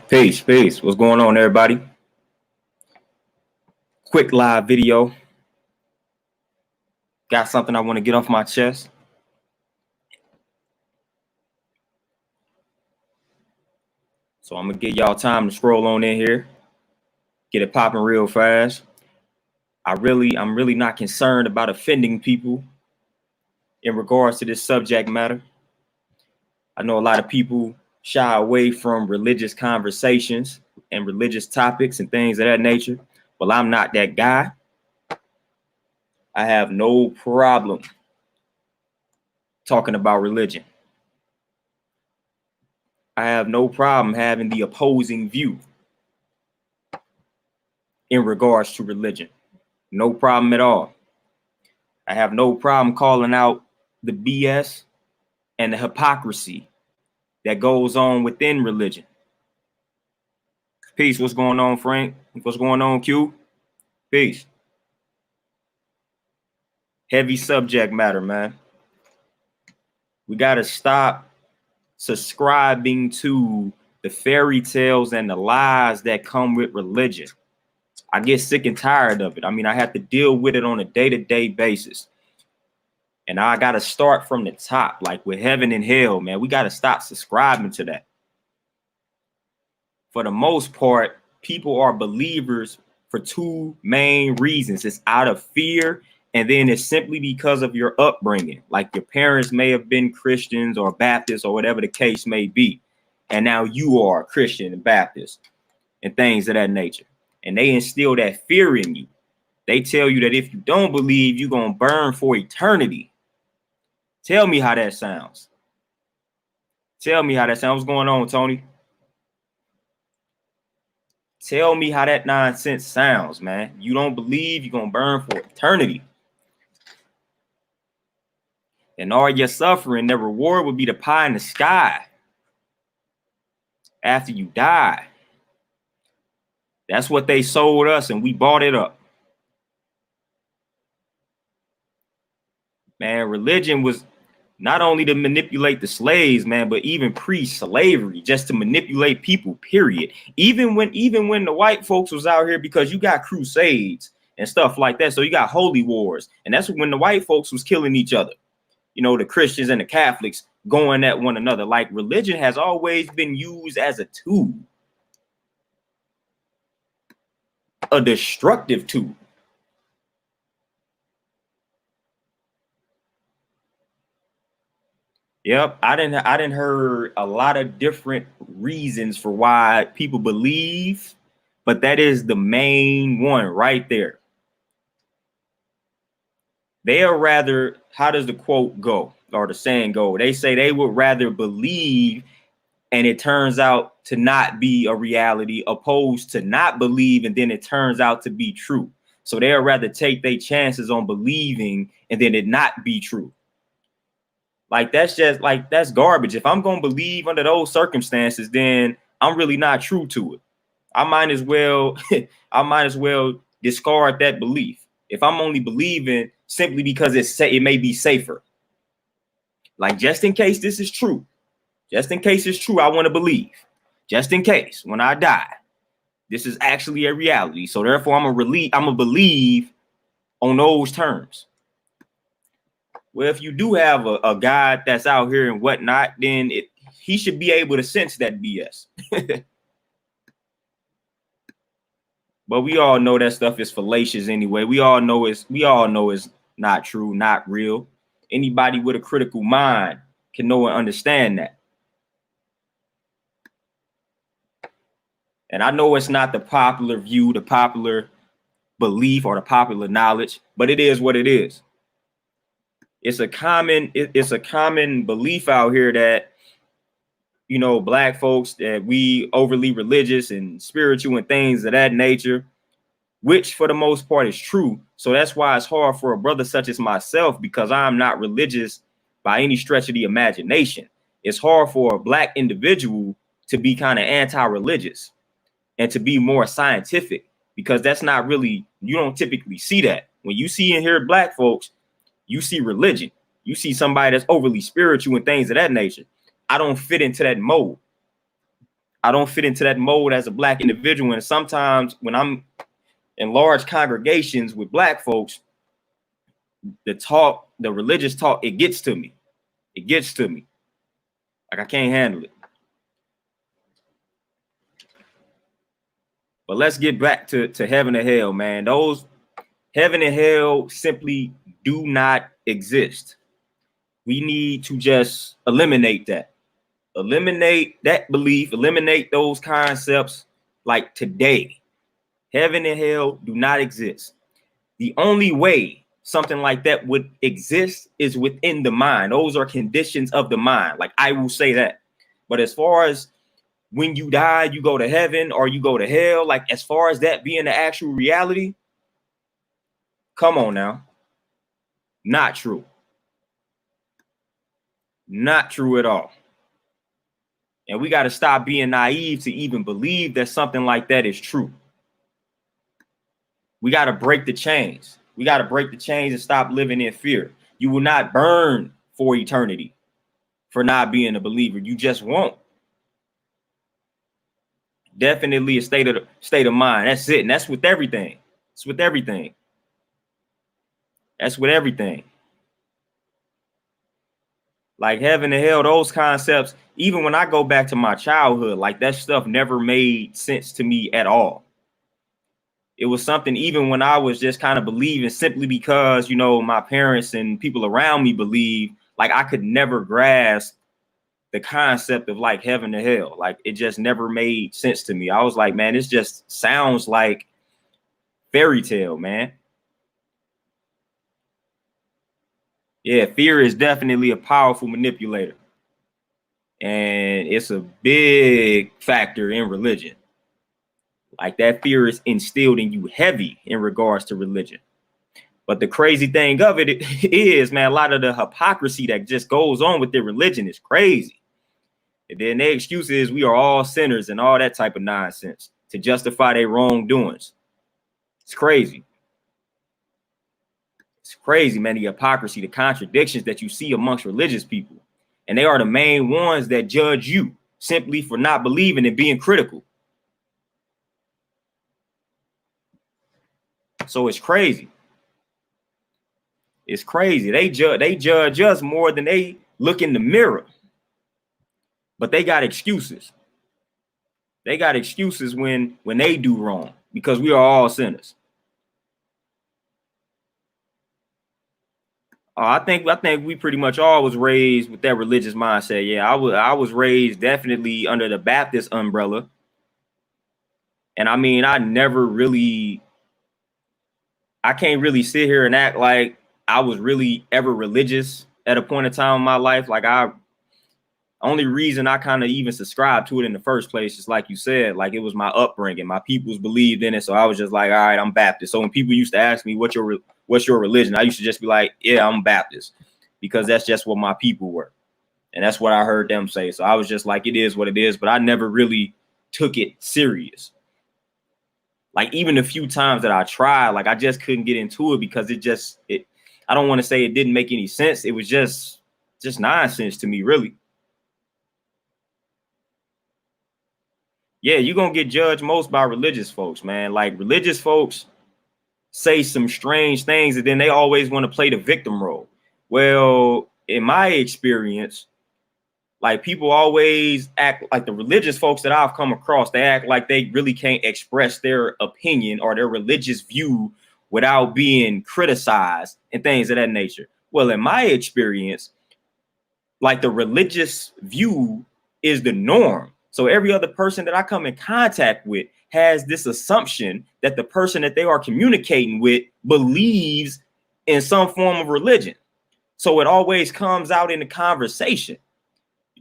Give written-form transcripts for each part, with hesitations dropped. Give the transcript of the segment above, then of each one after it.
Peace, peace. What's going on, everybody? Quick live video. Got something I want to get off my chest. So I'm gonna give y'all time to scroll on in here, get it popping real fast. I'm really not concerned about offending people in regards to this subject matter. I know a lot of people shy away from religious conversations and religious topics and things of that nature. Well, I'm not that guy. I have no problem talking about religion. I have no problem having the opposing view in regards to religion. No problem at all. I have no problem calling out the BS and the hypocrisy that goes on within religion. Peace. What's going on, Frank? What's going on, Q? Peace. Heavy subject matter, man. We got to stop subscribing to the fairy tales and the lies that come with religion. I get sick and tired of it. I mean, I have to deal with it on a day-to-day basis. And I got to start from the top, like with heaven and hell, man. We got to stop subscribing to that. For the most part, people are believers for two main reasons. It's out of fear, and then it's simply because of your upbringing. Like your parents may have been Christians or Baptists or whatever the case may be. And now you are Christian and Baptist and things of that nature. And they instill that fear in you. They tell you that if you don't believe, you're going to burn for eternity. Tell me how that sounds. Tell me how that sounds. What's going on, Tony? Tell me how that nonsense sounds, man. You don't believe, you're going to burn for eternity. And all your suffering, the reward would be the pie in the sky after you die. That's what they sold us, and we bought it up. Man, religion was not only to manipulate the slaves, man, but even pre-slavery, just to manipulate people, period. Even when the white folks was out here, because you got crusades and stuff like that. So you got holy wars. And that's when the white folks was killing each other. You know, the Christians and the Catholics going at one another. Like religion has always been used as a tool. A destructive tool. Yep, I didn't heard a lot of different reasons for why people believe, but that is the main one right there. They'll rather, how does the quote go or the saying go? They say they would rather believe and it turns out to not be a reality, opposed to not believe and then it turns out to be true. So they'll rather take their chances on believing and then it not be true. Like that's garbage. If I'm gonna believe under those circumstances, then I'm really not true to it. I might as well discard that belief. If I'm only believing simply because it may be safer. Like just in case this is true. Just in case it's true, I want to believe. Just in case when I die, this is actually a reality. So therefore, I'm gonna believe on those terms. Well, if you do have a God that's out here and whatnot, then he should be able to sense that BS. But we all know that stuff is fallacious anyway. We all know it's not true, not real. Anybody with a critical mind can know and understand that. And I know it's not the popular view, the popular belief, or the popular knowledge, but it is what it is. It's a common belief out here that, you know, black folks, that we overly religious and spiritual and things of that nature, which for the most part is true. So that's why it's hard for a brother such as myself, because I'm not religious by any stretch of the imagination. It's hard for a black individual to be kind of anti-religious and to be more scientific, because that's not really, you don't typically see that. When you see and hear black folks, you see religion. You see somebody that's overly spiritual and things of that nature. I don't fit into that mold. I don't fit into that mold as a black individual. And sometimes when I'm in large congregations with black folks, the religious talk, it gets to me. It gets to me. Like I can't handle it. But let's get back to heaven and hell, man. Those heaven and hell simply do not exist. We need to just eliminate that. Eliminate that belief, eliminate those concepts like today. Heaven and hell do not exist. The only way something like that would exist is within the mind. Those are conditions of the mind. Like I will say that. But as far as when you die, you go to heaven or you go to hell, like as far as that being the actual reality, come on now. Not true. Not true at all. And we got to stop being naive to even believe that something like that is true. We got to break the chains. We got to break the chains and stop living in fear. You will not burn for eternity for not being a believer. You just won't. Definitely a state of mind. That's it. And that's with everything. It's with everything. That's with everything. Like heaven and hell, those concepts, even when I go back to my childhood, like that stuff never made sense to me at all. It was something even when I was just kind of believing simply because, you know, my parents and people around me believe, like I could never grasp the concept of like heaven and hell. Like it just never made sense to me. I was like, man, this just sounds like fairy tale, man. Yeah, fear is definitely a powerful manipulator. And it's a big factor in religion. Like that fear is instilled in you heavy in regards to religion. But the crazy thing of it is, man, a lot of the hypocrisy that just goes on with their religion is crazy. And then their excuse is we are all sinners and all that type of nonsense to justify their wrongdoings. It's crazy. It's crazy, man, the hypocrisy, the contradictions that you see amongst religious people. And they are the main ones that judge you simply for not believing and being critical. So it's crazy. It's crazy. They judge us more than they look in the mirror. But they got excuses. They got excuses when they do wrong because we are all sinners. I think we pretty much all was raised with that religious mindset. Yeah, I was raised definitely under the Baptist umbrella. And I mean, I can't really sit here and act like I was really ever religious at a point in time in my life. Like only reason I kind of even subscribed to it in the first place is like you said, like it was my upbringing. My peoples believed in it. So I was just like, all right, I'm Baptist. So when people used to ask me, what's your religion? I used to just be like, yeah, I'm Baptist, because that's just what my people were. And that's what I heard them say. So I was just like, it is what it is. But I never really took it serious. Like even the few times that I tried, like I just couldn't get into it because I don't want to say it didn't make any sense. It was just nonsense to me, really. Yeah, you're going to get judged most by religious folks, man. Like religious folks say some strange things and then they always want to play the victim role. Well, in my experience, like people always act like the religious folks that I've come across, they act like they really can't express their opinion or their religious view without being criticized and things of that nature. Well, in my experience, like the religious view is the norm. So every other person that I come in contact with has this assumption that the person that they are communicating with believes in some form of religion. So it always comes out in the conversation.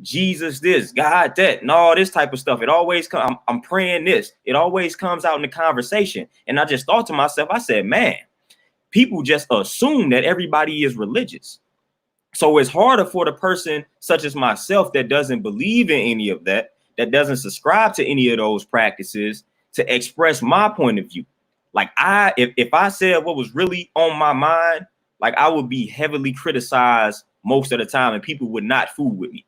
Jesus this, God that, and all this type of stuff. It always comes, I'm praying this. It always comes out in the conversation. And I just thought to myself, I said, man, people just assume that everybody is religious. So it's harder for the person such as myself that doesn't believe in any of that, that doesn't subscribe to any of those practices, to express my point of view. Like if I said what was really on my mind, like I would be heavily criticized most of the time and people would not fool with me.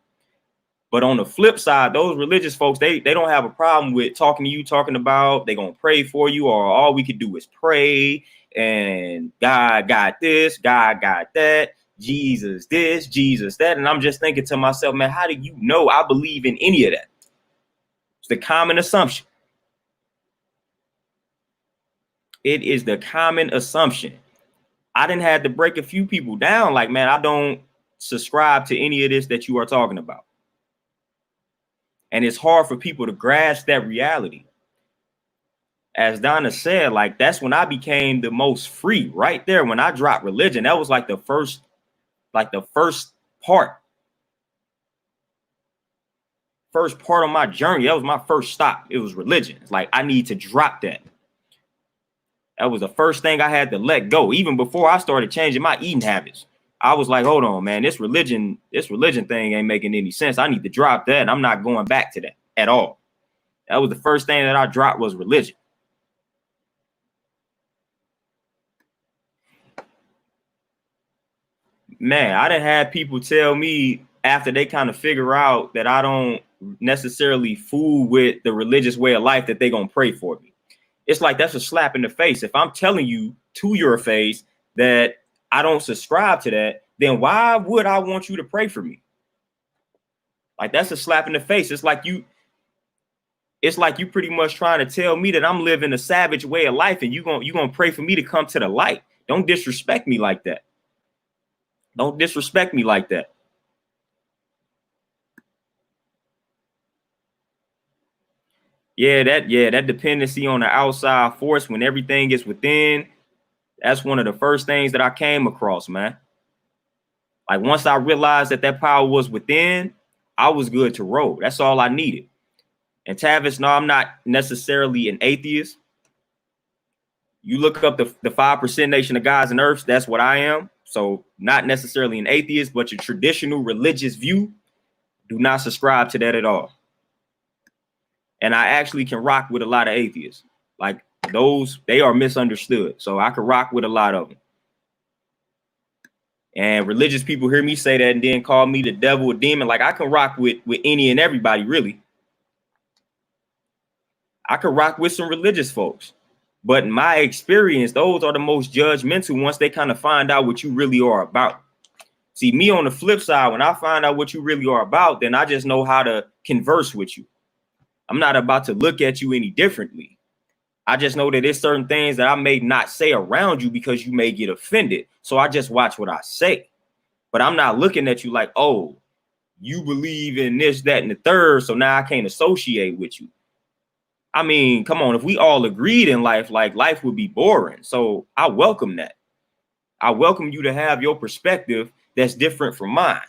But on the flip side, those religious folks, they don't have a problem with talking to you, talking about they're going to pray for you, or all we could do is pray, and God got this, God got that, Jesus this, Jesus that. And I'm just thinking to myself, man, how do you know I believe in any of that? It's the common assumption. It is the common assumption. I didn't have to break a few people down like, man, I don't subscribe to any of this that you are talking about. And it's hard for people to grasp that reality. As Donna said, like, that's when I became the most free right there. When I dropped religion, that was like the first part of my journey. That was my first stop. It was religion. It's like, I need to drop that. That was the first thing I had to let go. Even before I started changing my eating habits, I was like, hold on, man, this religion thing ain't making any sense. I need to drop that. And I'm not going back to that at all. That was the first thing that I dropped, was religion. Man, I done had people tell me after they kind of figure out that I don't necessarily fool with the religious way of life that they gonna pray for me. It's like, that's a slap in the face. If I'm telling you to your face that I don't subscribe to that, then why would I want you to pray for me? Like, that's a slap in the face. It's like you pretty much trying to tell me that I'm living a savage way of life, and you gonna pray for me to come to the light. Don't disrespect me like that. Don't disrespect me like that. Yeah, that dependency on the outside force when everything is within, that's one of the first things that I came across, man. Like, once I realized that power was within, I was good to roll. That's all I needed. And Tavis, no, I'm not necessarily an atheist. You look up the 5% Nation of Gods and Earths, that's what I am. So not necessarily an atheist, but your traditional religious view, do not subscribe to that at all. And I actually can rock with a lot of atheists. Like, those, they are misunderstood. So I can rock with a lot of them. And religious people hear me say that and then call me the devil or demon. Like, I can rock with any and everybody, really. I could rock with some religious folks. But in my experience, those are the most judgmental once they kind of find out what you really are about. See, me on the flip side, when I find out what you really are about, then I just know how to converse with you. I'm not about to look at you any differently. I just know that there's certain things that I may not say around you because you may get offended. So I just watch what I say. But I'm not looking at you like, oh, you believe in this, that, and the third, so now I can't associate with you. I mean, come on, if we all agreed in life, like, life would be boring. So I welcome that. I welcome you to have your perspective that's different from mine.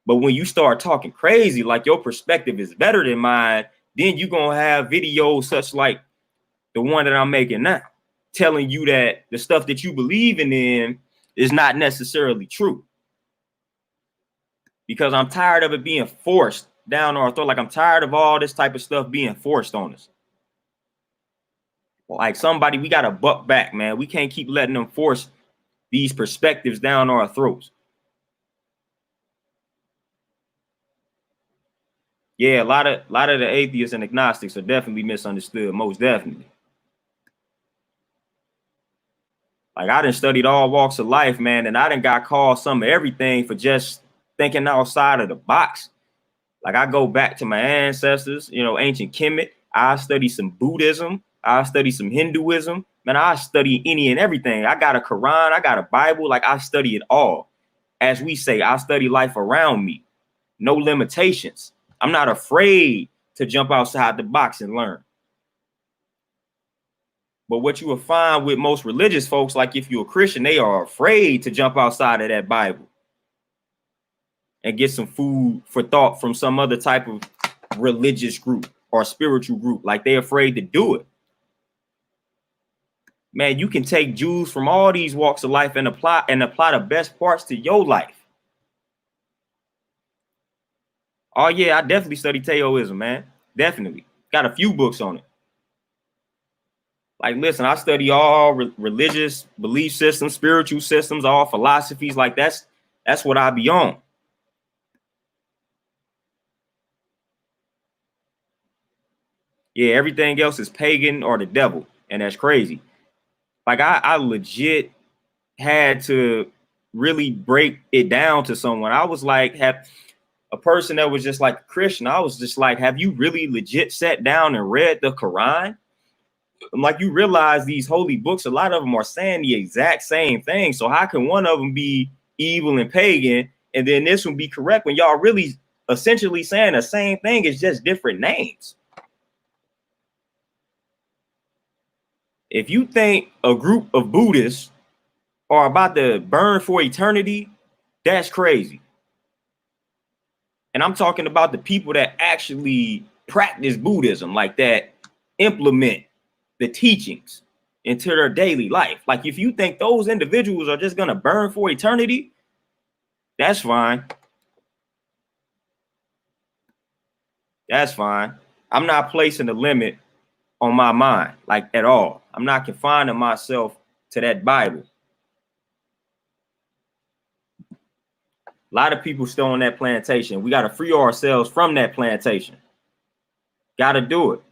But when you start talking crazy, like your perspective is better than mine, then you're going to have videos such like the one that I'm making now, telling you that the stuff that you believe in is not necessarily true. Because I'm tired of it being forced down our throat. Like, I'm tired of all this type of stuff being forced on us. Like, somebody, we got to buck back, man. We can't keep letting them force these perspectives down our throats. Yeah, a lot of the atheists and agnostics are definitely misunderstood, most definitely. Like, I done studied all walks of life, man, and I done got called some of everything for just thinking outside of the box. Like, I go back to my ancestors, you know, ancient Kemet. I study some Buddhism. I study some Hinduism. Man, I study any and everything. I got a Quran. I got a Bible. Like, I study it all. As we say, I study life around me. No limitations. I'm not afraid to jump outside the box and learn. But what you will find with most religious folks, like if you're a Christian, they are afraid to jump outside of that Bible and get some food for thought from some other type of religious group or spiritual group. Like, they're afraid to do it. Man, you can take Jews from all these walks of life and apply the best parts to your life. Oh yeah, I definitely study Taoism, man. Definitely. Got a few books on it. Like, listen, I study all religious belief systems, spiritual systems, all philosophies. Like, that's what I be on. Yeah, everything else is pagan or the devil, and that's crazy. Like I legit had to really break it down to someone. I was like, have a person that was just like a Christian. I was just like, have you really legit sat down and read the Quran? I'm like, you realize these holy books, a lot of them are saying the exact same thing. So how can one of them be evil and pagan, and then this one be correct when y'all really essentially saying the same thing? It's just different names. If you think a group of Buddhists are about to burn for eternity, that's crazy. And I'm talking about the people that actually practice Buddhism, like that implement the teachings into their daily life. Like if you think those individuals are just going to burn for eternity, that's fine. That's fine. I'm not placing a limit on my mind, like at all. I'm not confining myself to that Bible. A lot of people still on that plantation. We got to free ourselves from that plantation. Got to do it.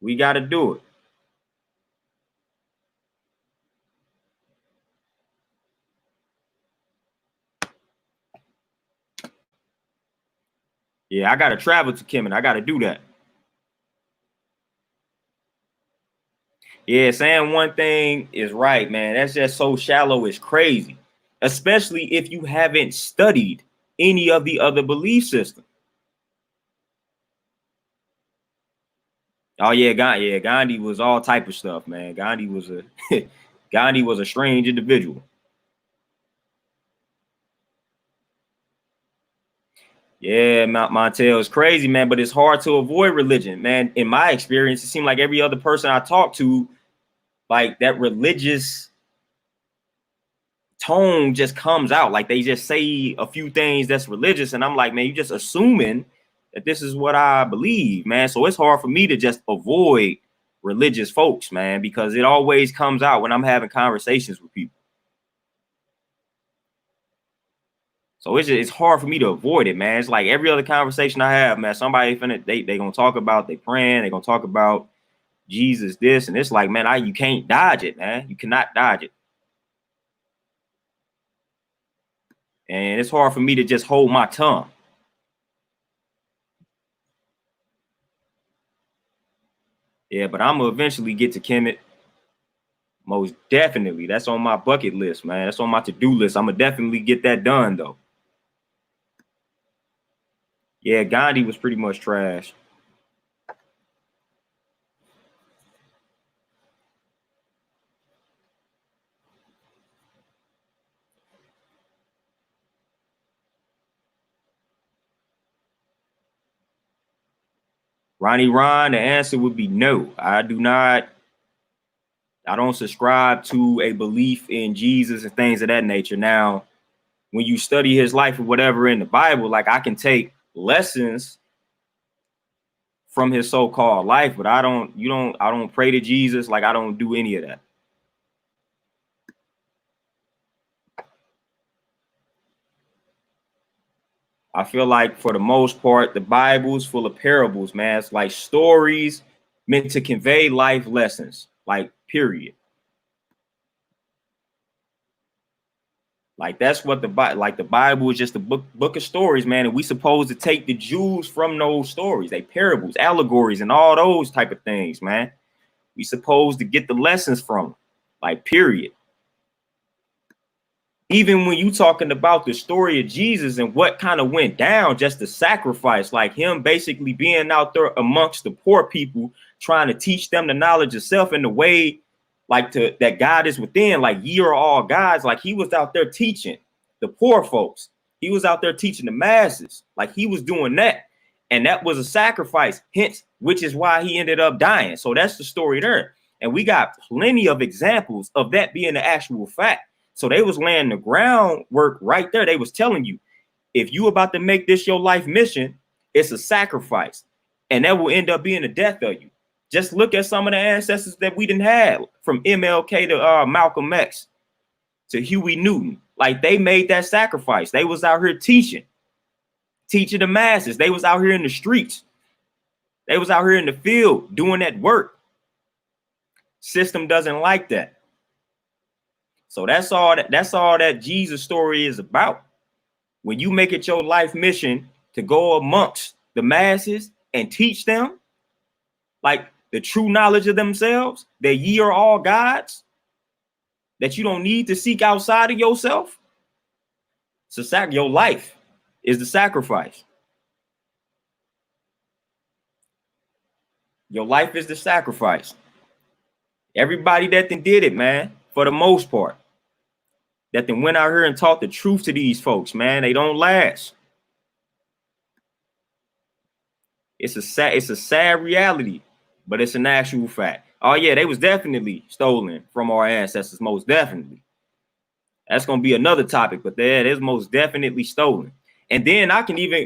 We got to do it. Yeah, I got to travel to Kemet. I got to do that. Yeah, saying one thing is right, man. That's just so shallow. It's crazy, especially if you haven't studied any of the other belief systems. Oh yeah, Gandhi was all type of stuff, man. Gandhi was a Gandhi was a strange individual. Yeah, Montel is crazy, man. But it's hard to avoid religion, man. In my experience, it seemed like every other person I talked to, like that religious tone just comes out. Like they just say a few things that's religious, and I'm like, man, you just assuming that this is what I believe, man. So it's hard for me to just avoid religious folks, man, because it always comes out when I'm having conversations with people. So it's hard for me to avoid it, man. It's like every other conversation I have, man, somebody finna they gonna talk about they praying, they gonna talk about Jesus this, and it's like, man, you can't dodge it, man. You cannot dodge it. And it's hard for me to just hold my tongue. Yeah, but I'm gonna eventually get to Kemet. Most definitely. That's on my bucket list, man. That's on my to-do list. I'm gonna definitely get that done though. Yeah, Gandhi was pretty much trash. Ronnie Ron, the answer would be no. I don't subscribe to a belief in Jesus and things of that nature. Now, when you study his life or whatever in the Bible, like I can take lessons from his so-called life, but I don't pray to Jesus. Like I don't do any of that. I feel like for the most part, the Bible's full of parables, man. It's like stories meant to convey life lessons, like period. Like that's what the Bible is, just a book of stories, man. And we supposed to take the jewels from those stories, they parables, allegories, and all those type of things, man. We supposed to get the lessons from them, like period. Even when you talking about the story of Jesus and what kind of went down, just the sacrifice, like him basically being out there amongst the poor people, trying to teach them the knowledge of self in the way, like that God is within, like ye are all gods. Like he was out there teaching the poor folks. He was out there teaching the masses. Like he was doing that. And that was a sacrifice, hence, which is why he ended up dying. So that's the story there. And we got plenty of examples of that being the actual fact. So they was laying the groundwork right there. They was telling you, if you about to make this your life mission, it's a sacrifice. And that will end up being the death of you. Just look at some of the ancestors that we didn't have, from MLK to Malcolm X to Huey Newton. Like they made that sacrifice. They was out here teaching the masses. They was out here in the streets. They was out here in the field doing that work. System doesn't like that. So that's all that Jesus story is about. When you make it your life mission to go amongst the masses and teach them like the true knowledge of themselves, that ye are all gods, that you don't need to seek outside of yourself. So your life is the sacrifice. Your life is the sacrifice. Everybody that then did it, man, for the most part, that then went out here and taught the truth to these folks, man, they don't last. It's a sad reality, but it's an actual fact. Oh yeah, they was definitely stolen from our ancestors, most definitely. That's gonna be another topic, but that is most definitely stolen. And then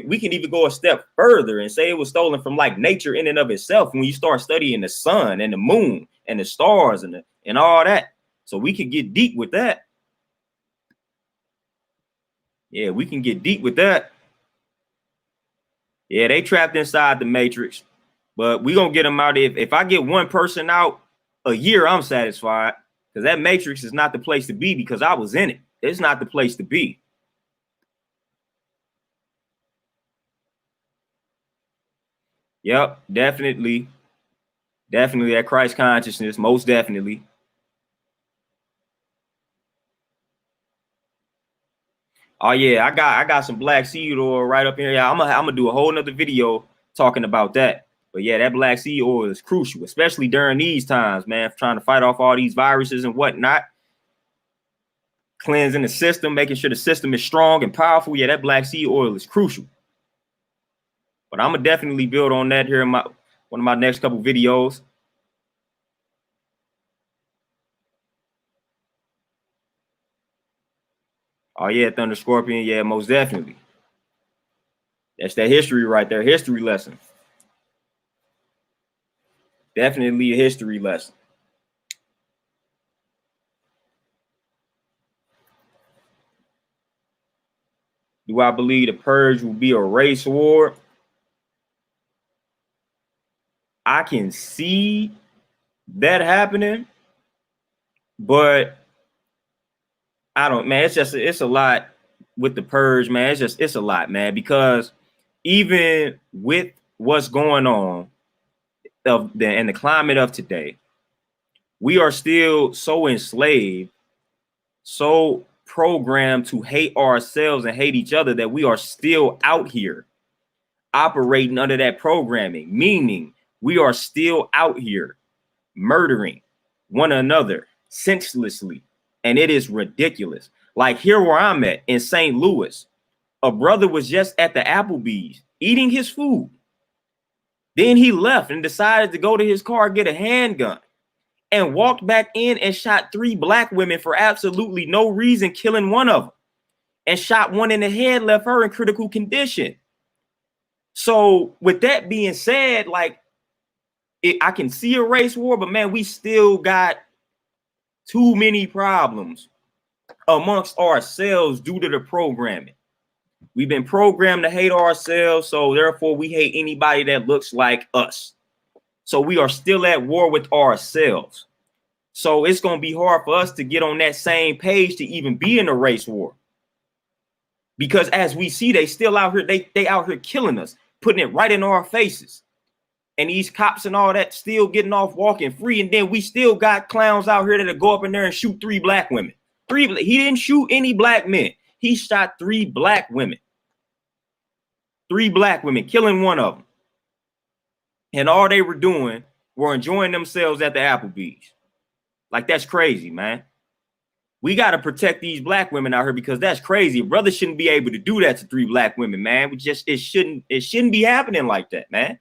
we can even go a step further and say it was stolen from like nature in and of itself. When you start studying the sun and the moon and the stars and all that, so we could get deep with that. Yeah, we can get deep with that. Yeah, they trapped inside the matrix, but we gonna get them out. If I get one person out a year, I'm satisfied, because that matrix is not the place to be, because I was in it. It's not the place to be. Yep, definitely that Christ consciousness, most definitely. Oh yeah, I got some black seed oil right up here. Yeah, I'm gonna do a whole nother video talking about that. But yeah, that black seed oil is crucial, especially during these times, man, trying to fight off all these viruses and whatnot. Cleansing the system, making sure the system is strong and powerful. Yeah, that black seed oil is crucial. But I'm gonna definitely build on that here in one of my next couple videos. Oh yeah, Thunder Scorpion. Yeah, most definitely. That's that history right there. History lesson. Definitely a history lesson. Do I believe the purge will be a race war? I can see that happening, but I don't, man. It's a lot with the purge, man. It's a lot, man, because even with what's going on and the climate of today, we are still so enslaved, so programmed to hate ourselves and hate each other, that we are still out here operating under that programming, meaning we are still out here murdering one another senselessly. And it is ridiculous. Like here where I'm at in St. Louis, a brother was just at the Applebee's eating his food. Then he left and decided to go to his car, get a handgun, and walked back in and shot 3 black women for absolutely no reason, killing one of them, and shot one in the head, left her in critical condition. So with that being said, like, I can see a race war, but man, we still got too many problems amongst ourselves due to the programming. We've been programmed to hate ourselves, so therefore we hate anybody that looks like us. So we are still at war with ourselves. So it's going to be hard for us to get on that same page to even be in a race war. Because as we see, they still out here, they out here killing us, putting it right in our faces. And these cops and all that still getting off walking free. And then we still got clowns out here that go up in there and shoot 3 black women. He didn't shoot any black men. He shot 3 black women. 3 black women, killing one of them. And all they were doing were enjoying themselves at the Applebee's. Like, that's crazy, man. We got to protect these black women out here, because that's crazy. Brothers shouldn't be able to do that to 3 black women, man. It shouldn't be happening like that, man.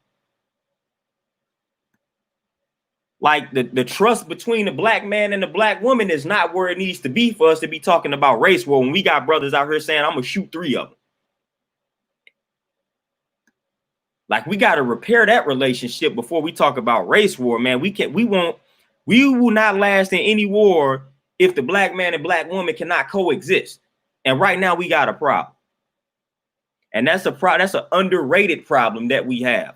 Like the trust between the black man and the black woman is not where it needs to be for us to be talking about race war when we got brothers out here saying, I'm gonna shoot 3 of them. Like, we got to repair that relationship before we talk about race war, man. We will not last in any war if the black man and black woman cannot coexist. And right now we got a problem. And that's an underrated problem that we have.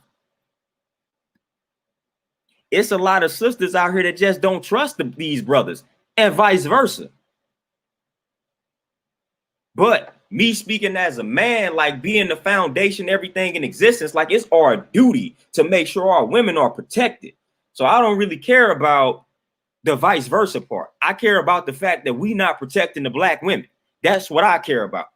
it's a lot of sisters out here that just don't trust these brothers, and vice versa. But me speaking as a man, like being the foundation, everything in existence, like it's our duty to make sure our women are protected. So I don't really care about the vice versa part. I care about the fact that we not protecting the black women. That's what I care about.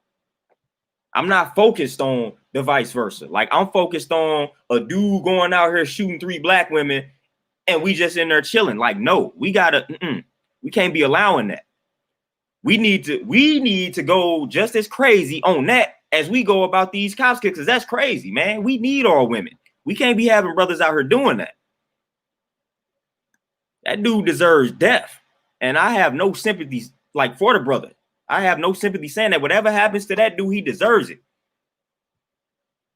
I'm not focused on the vice versa. Like I'm focused on a dude going out here shooting 3 black women and we just in there chilling. Like, no, we can't be allowing that. We need to go just as crazy on that as we go about these cops, because that's crazy, man. We need our women. We can't be having brothers out here doing that. That dude deserves death. And I have no sympathy like for the brother. I have no sympathy saying that whatever happens to that dude, he deserves it.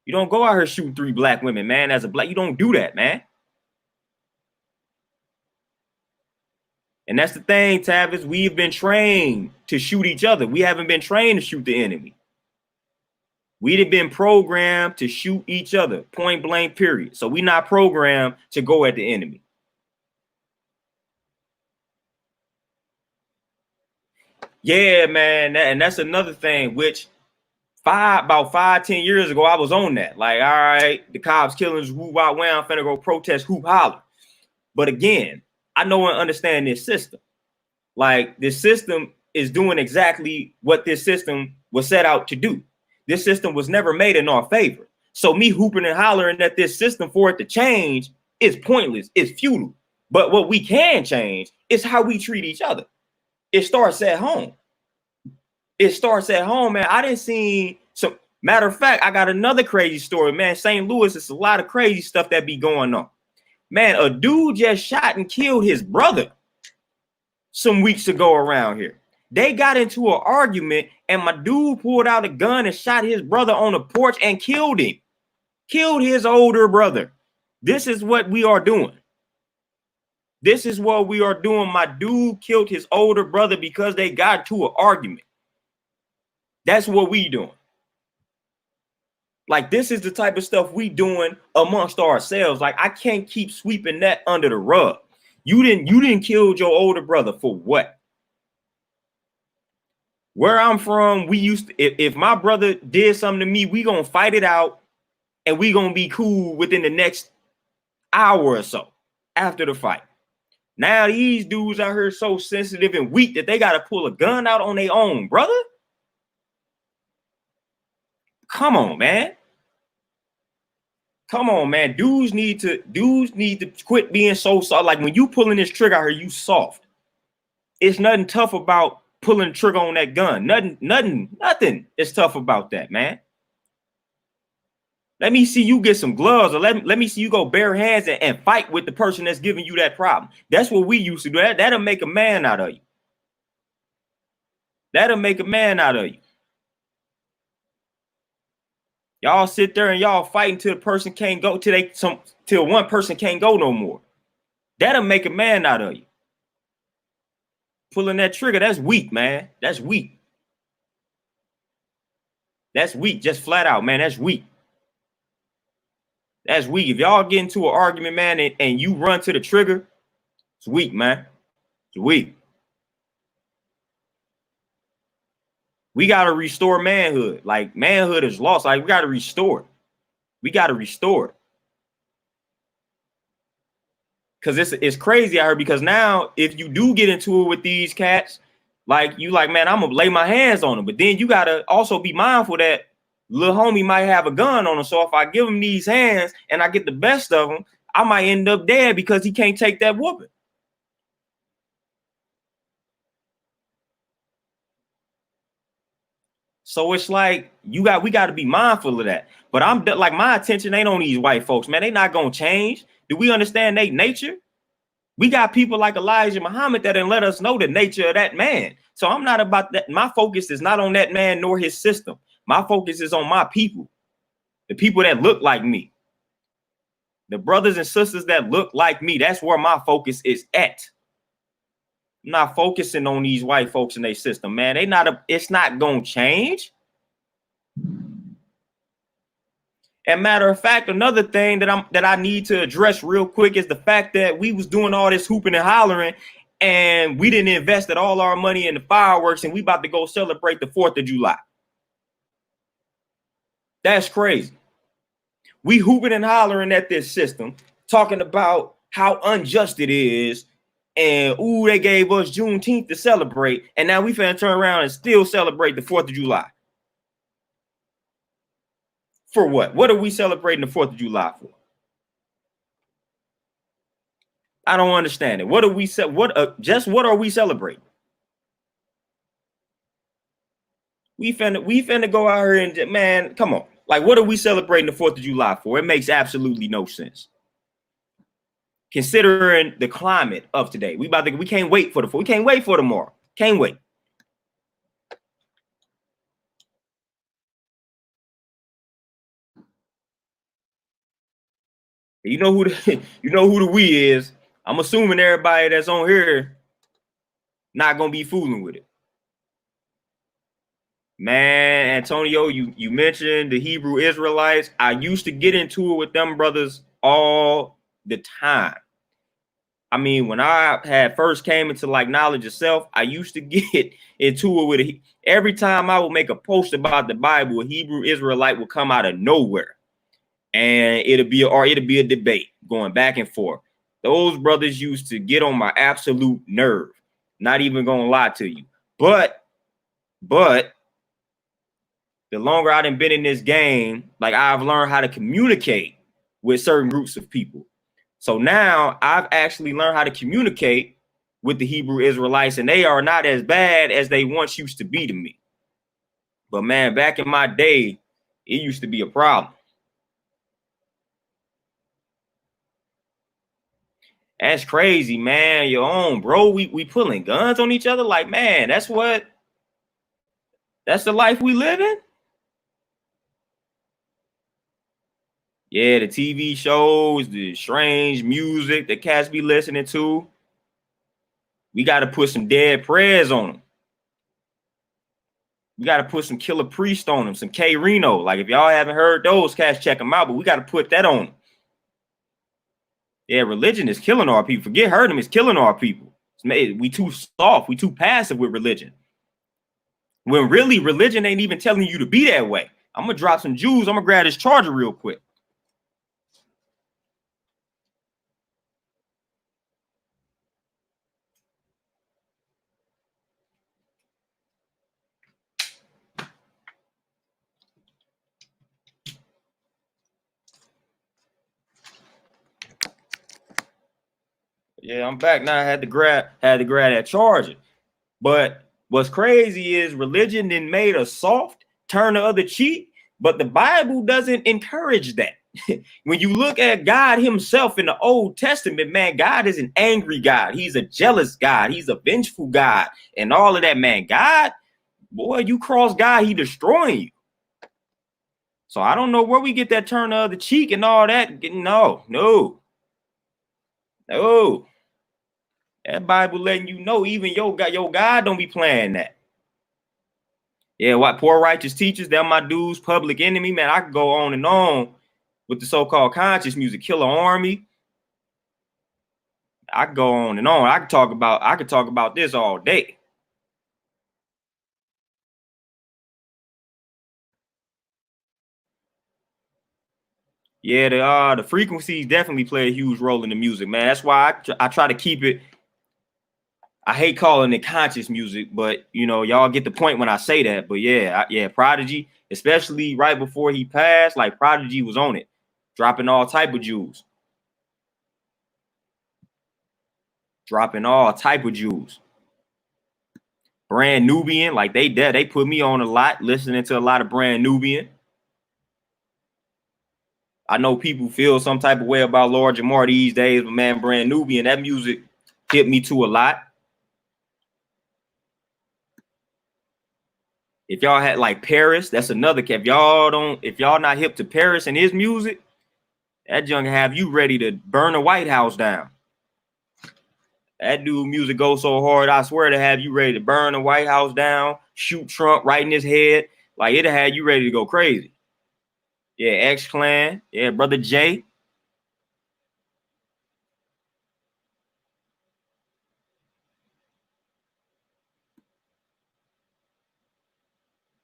You don't go out here shooting 3 black women, man. As a black, you don't do that, man. And that's the thing, Tavis. We've been trained to shoot each other. We haven't been trained to shoot the enemy. We've been programmed to shoot each other, point blank, period. So we're not programmed to go at the enemy. Yeah, man. And that's another thing, which about 5-10 years ago, I was on that. Like, all right, the cops killings, woo, wow, wow, I'm finna go protest, hoop, holler. But again, I know and understand this system. Like, this system is doing exactly what this system was set out to do. This system was never made in our favor. So me hooping and hollering at this system for it to change is pointless. It's futile. But what we can change is how we treat each other. It starts at home. It starts at home, man. I didn't see some. Matter of fact, I got another crazy story, man. St. Louis, it's a lot of crazy stuff that be going on. Man, a dude just shot and killed his brother some weeks ago around here. They got into an argument and my dude pulled out a gun and shot his brother on the porch and killed him. Killed his older brother. This is what we are doing. This is what we are doing. My dude killed his older brother because they got to an argument. That's what we doing. Like, this is the type of stuff we doing amongst ourselves. Like, I can't keep sweeping that under the rug. You didn't kill your older brother for what? Where I'm from, we used to, if my brother did something to me, we gonna fight it out and we gonna be cool within the next hour or so after the fight. Now these dudes out here so sensitive and weak that they gotta pull a gun out on their own brother. Come on, man. Come on, man. Dudes need to quit being so soft. Like, when you pulling this trigger out here, you soft. It's nothing tough about pulling the trigger on that gun. Nothing is tough about that, man. Let me see you get some gloves, or let me see you go bare hands and fight with the person that's giving you that problem. That's what we used to do. That'll make a man out of you. That'll make a man out of you. Y'all sit there and y'all fight until the person can't go, till one person can't go no more. That'll make a man out of you. Pulling that trigger, that's weak, man. That's weak. That's weak, just flat out, man. That's weak. That's weak. If y'all get into an argument, man, and you run to the trigger, it's weak, man. It's weak. We got to restore manhood. Like, manhood is lost. Like, we got to restore it. We got to restore it. Because it's crazy out here, because now if you do get into it with these cats, like, you like, man, I'm going to lay my hands on them. But then you got to also be mindful that little homie might have a gun on him. So if I give him these hands and I get the best of him, I might end up dead because he can't take that whooping. So it's like we got to be mindful of that. But I'm like, my attention ain't on these white folks, man. They not gonna change. Do we understand their nature? We got people like Elijah Muhammad that didn't let us know the nature of that man. So I'm not about that. My focus is not on that man nor his system. My focus is on my people, the people that look like me, the brothers and sisters that look like me. That's where my focus is at. I'm not focusing on these white folks in their system, man. It's not gonna change. And matter of fact, another thing that I need to address real quick is the fact that we was doing all this hooping and hollering, and we didn't invest all our money in the fireworks, and we about to go celebrate the 4th of July. That's crazy. We hooping and hollering at this system, talking about how unjust it is, and ooh, they gave us Juneteenth to celebrate, and now we finna turn around and still celebrate the 4th of July. For what? What are we celebrating the 4th of July for? I don't understand it. What are we what are we celebrating? We finna go out here and, man, come on. Like, what are we celebrating the 4th of July for? It makes absolutely no sense. Considering the climate of today. We can't wait for we can't wait for tomorrow. Can't wait. You know who the we is. I'm assuming everybody that's on here not gonna be fooling with it. Man, Antonio, you mentioned the Hebrew Israelites. I used to get into it with them brothers all the time. I mean, when I had first came into like knowledge of self, I used to get into it with every time I would make a post about the Bible, a Hebrew Israelite would come out of nowhere. And it'll be a debate going back and forth. Those brothers used to get on my absolute nerve. Not even gonna lie to you. But the longer I've been in this game, like, I've learned how to communicate with certain groups of people. So now I've actually learned how to communicate with the Hebrew Israelites, and they are not as bad as they once used to be to me. But man, back in my day, it used to be a problem. That's crazy, man. Your own, bro. We pulling guns on each other. Like, man, that's the life we live in. Yeah, the TV shows, the strange music that cats be listening to. We got to put some dead prayers on them. We got to put some Killer Priest on them, some K Reno. Like, if y'all haven't heard those cats, check them out. But we got to put that on them. Yeah, religion is killing our people. Forget hurting them, it's killing our people. We too soft. We too passive with religion. When really religion ain't even telling you to be that way. I'm going to drop some Jews. I'm going to grab this charger real quick. Yeah, I'm back now. I had to grab that charger. But what's crazy is religion then made us soft, turn the other cheek, but the Bible doesn't encourage that. When you look at God himself in the Old Testament, man, God is an angry God. He's a jealous God. He's a vengeful God and all of that, man. God, boy, you cross God, he destroying you. So I don't know where we get that turn the other cheek and all that. No. That Bible letting you know even your God don't be playing that. Yeah, what poor righteous teachers, they're my dudes, Public Enemy, man. I could go on and on with the so-called conscious music, Killer Army. I could go on and on. I could talk about this all day. Yeah, the frequencies definitely play a huge role in the music, man. That's why I try to keep it. I hate calling it conscious music, but you know, y'all get the point when I say that. But yeah, Prodigy, especially right before he passed, like Prodigy was on it, dropping all type of jewels. Brand Nubian, like they put me on a lot, listening to a lot of Brand Nubian. I know people feel some type of way about Lord Jamar these days, but man, Brand Nubian, that music hit me to a lot. If y'all had like Paris, that's another. If y'all not hip to Paris and his music, that junk have you ready to burn the White House down. That dude music goes so hard, I swear to have you ready to burn the White House down, shoot Trump right in his head. Like, it'll have you ready to go crazy. Yeah, X-Clan. Yeah, Brother Jay.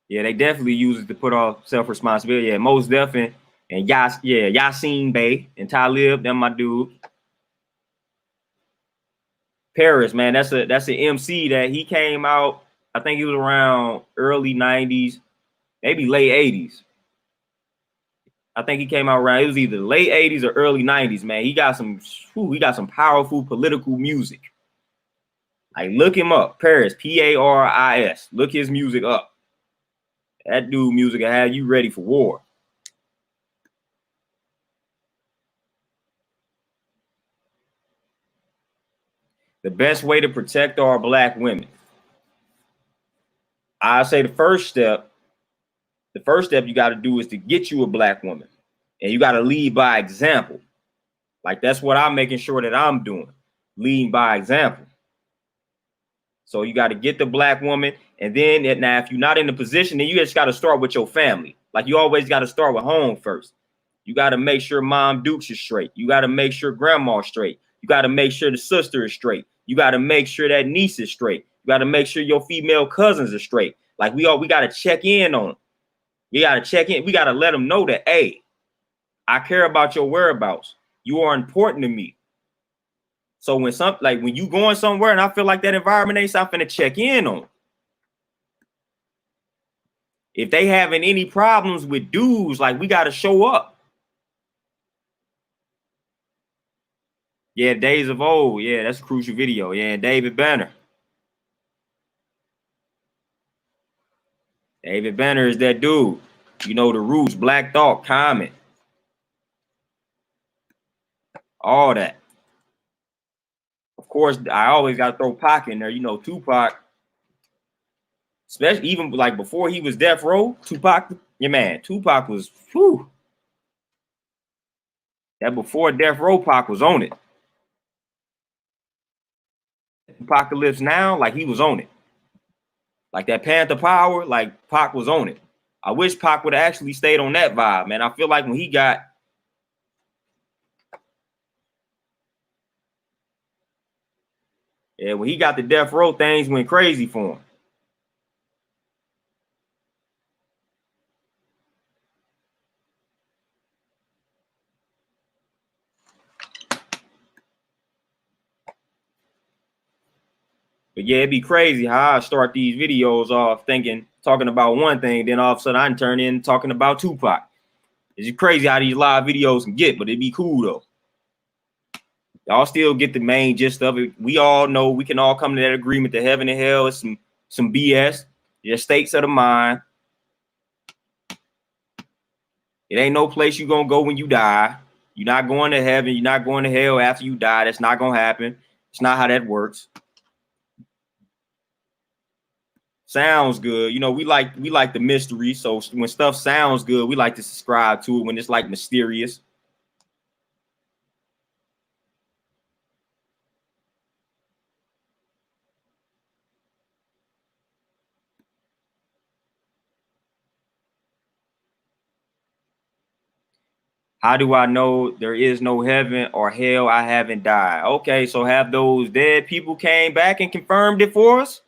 Yeah, they definitely use it to put off self-responsibility. Yeah, most definitely. And Yasin Bey and Talib, them my dude. Paris, man, that's an MC that he came out. I think he was around early 90s, maybe late 80s. I think he came out around, it was either late 80s or early 90s, man. He got some powerful political music. Like, look him up. Paris, Paris. Look his music up. That dude music will have you ready for war. The best way to protect our black women. I say the first step you got to do is to get you a black woman. And you got to lead by example. Like, that's what I'm making sure that I'm doing. Leading by example. So you got to get the black woman. And then now, if you're not in the position, then you just got to start with your family. Like, you always got to start with home first. You got to make sure Mom Dukes is straight. You got to make sure Grandma's straight. You got to make sure the sister is straight. You got to make sure that niece is straight. You got to make sure your female cousins are straight. Like, we got to check in on them. You got to check in. We got to let them know that, hey, I care about your whereabouts. You are important to me. So when you going somewhere and I feel like that environment ain't something to check in on. If they having any problems with dudes, like, we got to show up. Yeah, Days of Old. Yeah, that's a crucial video. Yeah, David Banner. David Banner is that dude. You know, the Roots, Black Thought, Common. All that. Of course, I always got to throw Pac in there. You know, Tupac. Especially even like before he was Death Row, Tupac, yeah, man, Tupac was, whew. That before Death Row, Pac was on it. Apocalypse Now, like, he was on it. Like that Panther Power, like Pac was on it. I wish Pac would have actually stayed on that vibe, man. I feel like when he got the Death Row, things went crazy for him. But yeah, it'd be crazy how I start these videos off talking about one thing, then all of a sudden I turn in talking about Tupac. It's crazy how these live videos can get, but it'd be cool though. Y'all still get the main gist of it. We all know, we can all come to that agreement that heaven and hell is some BS. Just states of the mind. It ain't no place you're gonna go when you die. You're not going to heaven. You're not going to hell after you die. That's not gonna happen. It's not how that works. Sounds good. You know, we like the mystery. So when stuff sounds good, we like to subscribe to it when it's like mysterious. How do I know there is no heaven or hell? I haven't died. Okay, so have those dead people came back and confirmed it for us?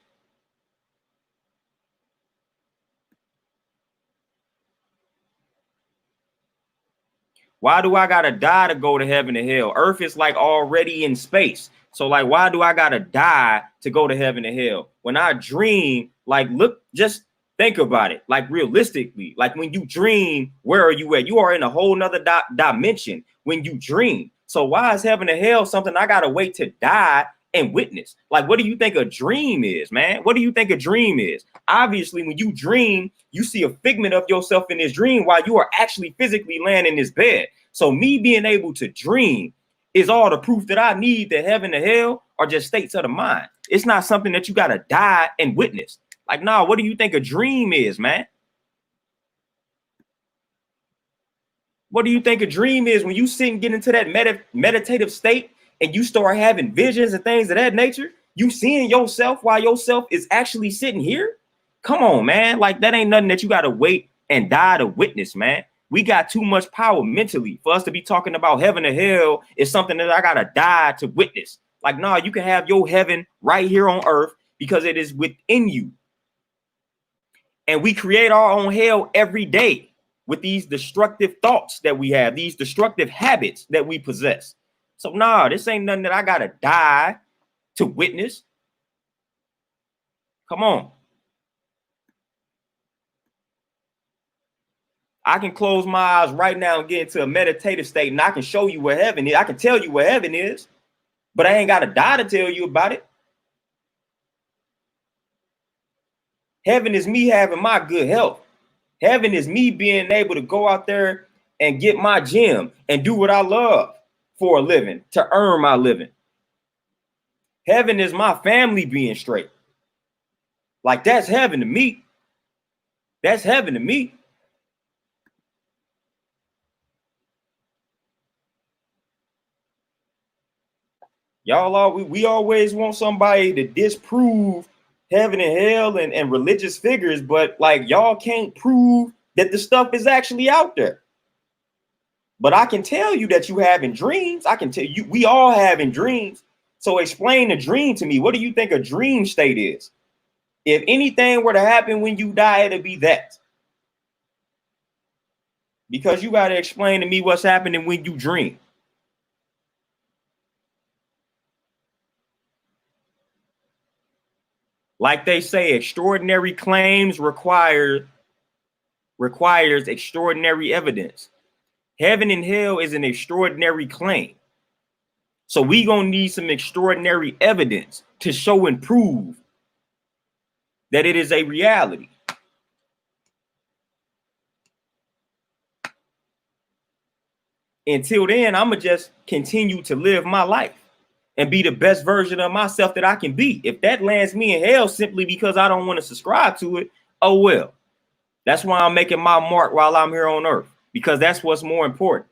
Why do I gotta die to go to heaven and hell? Earth is like already in space. So like, why do I gotta die to go to heaven and hell? When I dream, like, look, just think about it. Like, realistically, like when you dream, where are you at? You are in a whole nother dimension when you dream. So why is heaven and hell something I gotta wait to die and witness? Like, what do you think a dream is, man? What do you think a dream is? Obviously, when you dream, you see a figment of yourself in this dream while you are actually physically laying in this bed. So me being able to dream is all the proof that I need that heaven and hell are just states of the mind. It's not something that you got to die and witness. Like, nah, what do you think a dream is, man? What do you think a dream is when you sit and get into that meditative state and you start having visions and things of that nature? You seeing yourself while yourself is actually sitting here? Come on, man. Like, that ain't nothing that you got to wait and die to witness, man. We got too much power mentally for us to be talking about heaven or hell is something that I gotta die to witness. Like, nah, you can have your heaven right here on earth because it is within you. And we create our own hell every day with these destructive thoughts that we have, these destructive habits that we possess. So nah, this ain't nothing that I gotta die to witness. Come on. I can close my eyes right now and get into a meditative state, and I can show you where heaven is. I can tell you where heaven is, but I ain't got to die to tell you about it. Heaven is me having my good health. Heaven is me being able to go out there and get my gym and do what I love for a living, to earn my living. Heaven is my family being straight. Like, that's heaven to me. That's heaven to me. Y'all, we always want somebody to disprove heaven and hell and religious figures, but like, y'all can't prove that the stuff is actually out there. But I can tell you that you having dreams. I can tell you, we all having dreams. So explain a dream to me. What do you think a dream state is? If anything were to happen when you die, it'd be that. Because you got to explain to me what's happening when you dream. Like they say, extraordinary claims requires extraordinary evidence. Heaven and hell is an extraordinary claim. So we gonna need some extraordinary evidence to show and prove that it is a reality. Until then, I'm gonna just continue to live my life and be the best version of myself that I can be. If that lands me in hell simply because I don't want to subscribe to it, oh well. That's why I'm making my mark while I'm here on earth, because that's what's more important.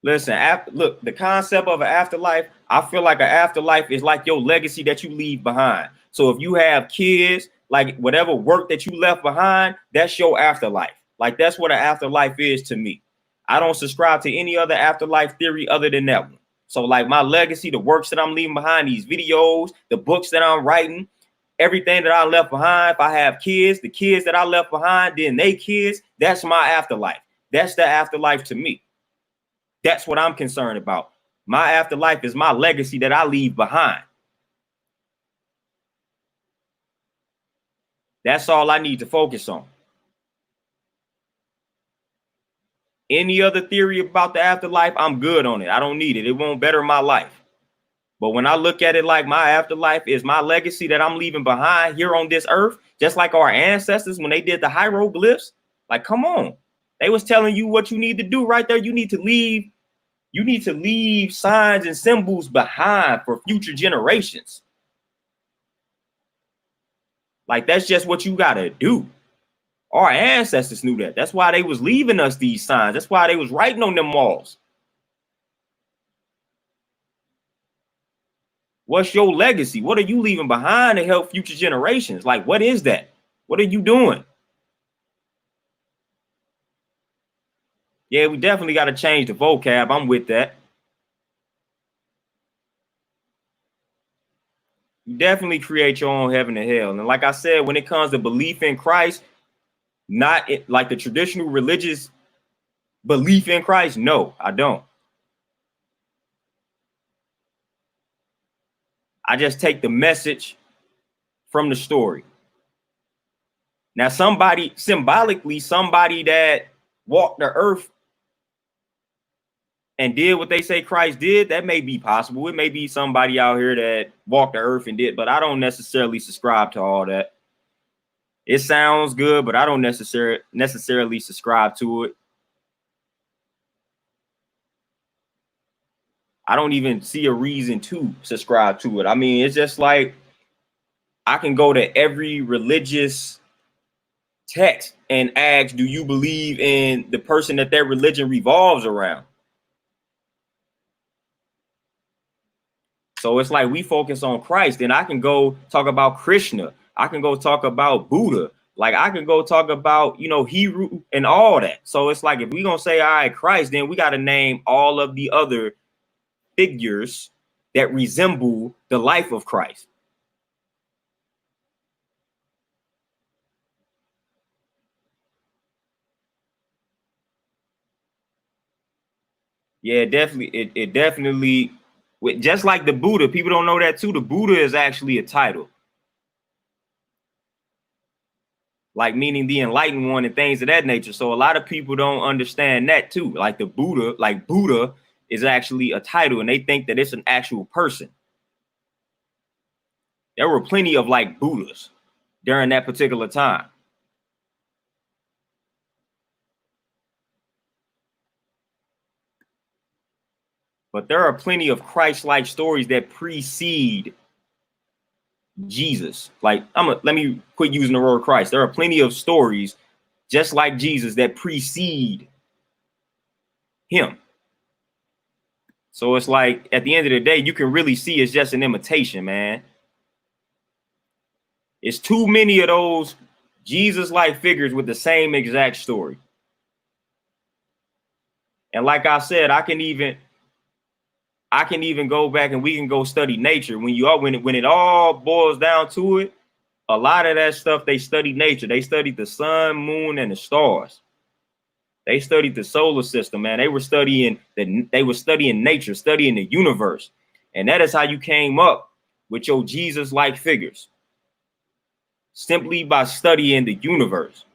Listen, look, the concept of an afterlife, I feel like an afterlife is like your legacy that you leave behind. So if you have kids, like whatever work that you left behind, that's your afterlife. Like, that's what an afterlife is to me. I don't subscribe to any other afterlife theory other than that one. So like, my legacy, the works that I'm leaving behind, these videos, the books that I'm writing, everything that I left behind. If I have kids, the kids that I left behind, then they kids, that's my afterlife. That's the afterlife to me. That's what I'm concerned about. My afterlife is my legacy that I leave behind. That's all I need to focus on. Any other theory about the afterlife, I'm good on it. I don't need it. It won't better my life. But when I look at it like my afterlife is my legacy that I'm leaving behind here on this earth, just like our ancestors when they did the hieroglyphs, like, come on. They was telling you what you need to do right there. You need to leave signs and symbols behind for future generations. Like, that's just what you got to do. Our ancestors knew that. That's why they was leaving us these signs. That's why they was writing on them walls. What's your legacy? What are you leaving behind to help future generations? Like, what is that? What are you doing? Yeah, we definitely got to change the vocab. I'm with that. You definitely create your own heaven and hell. And like I said, when it comes to belief in Christ, not like the traditional religious belief in Christ, no, I don't. I just take the message from the story. Now, symbolically, somebody that walked the earth and did what they say Christ did, that may be possible. It may be somebody out here that walked the earth and did, but I don't necessarily subscribe to all that. It sounds good, but I don't necessarily subscribe to it. I don't even see a reason to subscribe to it. I mean, it's just like I can go to every religious text and ask, do you believe in the person that their religion revolves around? So it's like we focus on Christ, and I can go talk about Krishna. I can go talk about Buddha. Like I can go talk about, you know, Heru and all that. So it's like if we're gonna say, all right, Christ, then we got to name all of the other figures that resemble the life of Christ. Yeah, definitely. It definitely, just like the Buddha, people don't know that too. The Buddha is actually a title, like meaning the enlightened one and things of that nature. So a lot of people don't understand that too. Like the Buddha, like Buddha is actually a title, and they think that it's an actual person. There were plenty of like Buddhas during that particular time. But there are plenty of Christ-like stories that precede Jesus. Like let me quit using the word Christ. There are plenty of stories just like Jesus that precede him. So it's like at the end of the day, you can really see it's just an imitation, man. It's too many of those Jesus-like figures with the same exact story. And like I said, I can even go back and we can go study nature. When it all boils down to it, a lot of that stuff, they studied nature. They studied the sun, moon, and the stars. They studied the solar system, man. They were studying nature, studying the universe. And that is how you came up with your Jesus-like figures. Simply by studying the universe.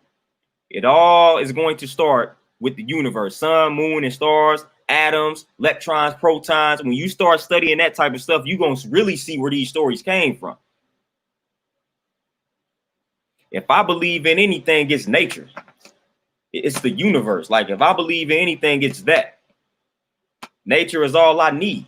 It all is going to start with the universe, sun, moon, and stars, atoms, electrons, protons. When you start studying that type of stuff, you're going to really see where these stories came from. If I believe in anything, it's nature. It's the universe. Like if I believe in anything, it's that. Nature is all I need.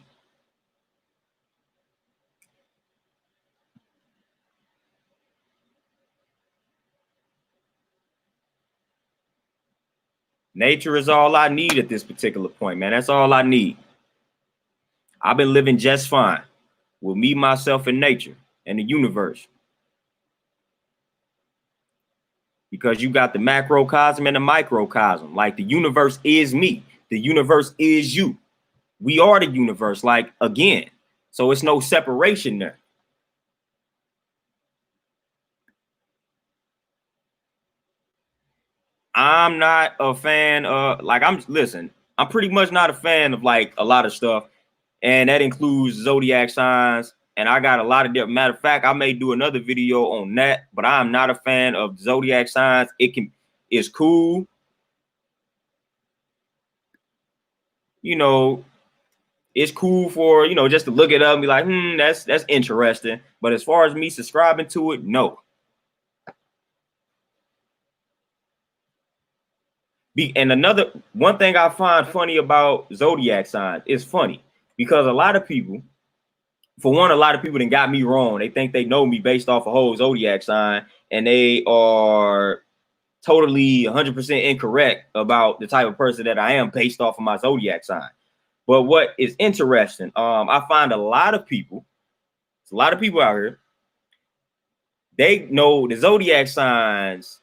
Nature is all I need at this particular point, man. That's all I need. I've been living just fine with me, myself, and nature and the universe. Because you got the macrocosm and the microcosm. Like the universe is me. The universe is you. We are the universe, like again. So it's no separation there. I'm not a fan of I'm pretty much not a fan of like a lot of stuff. And that includes zodiac signs. And I got a lot of different, matter of fact, I may do another video on that, but I'm not a fan of zodiac signs. It's cool. You know, it's cool for, you know, just to look it up and be like, that's interesting. But as far as me subscribing to it, no. And another one thing I find funny about zodiac signs is funny because a lot of people done got me wrong. They think they know me based off a whole zodiac sign, and they are totally 100% incorrect about the type of person that I am based off of my zodiac sign. But what is interesting, I find a lot of people out here, they know the zodiac signs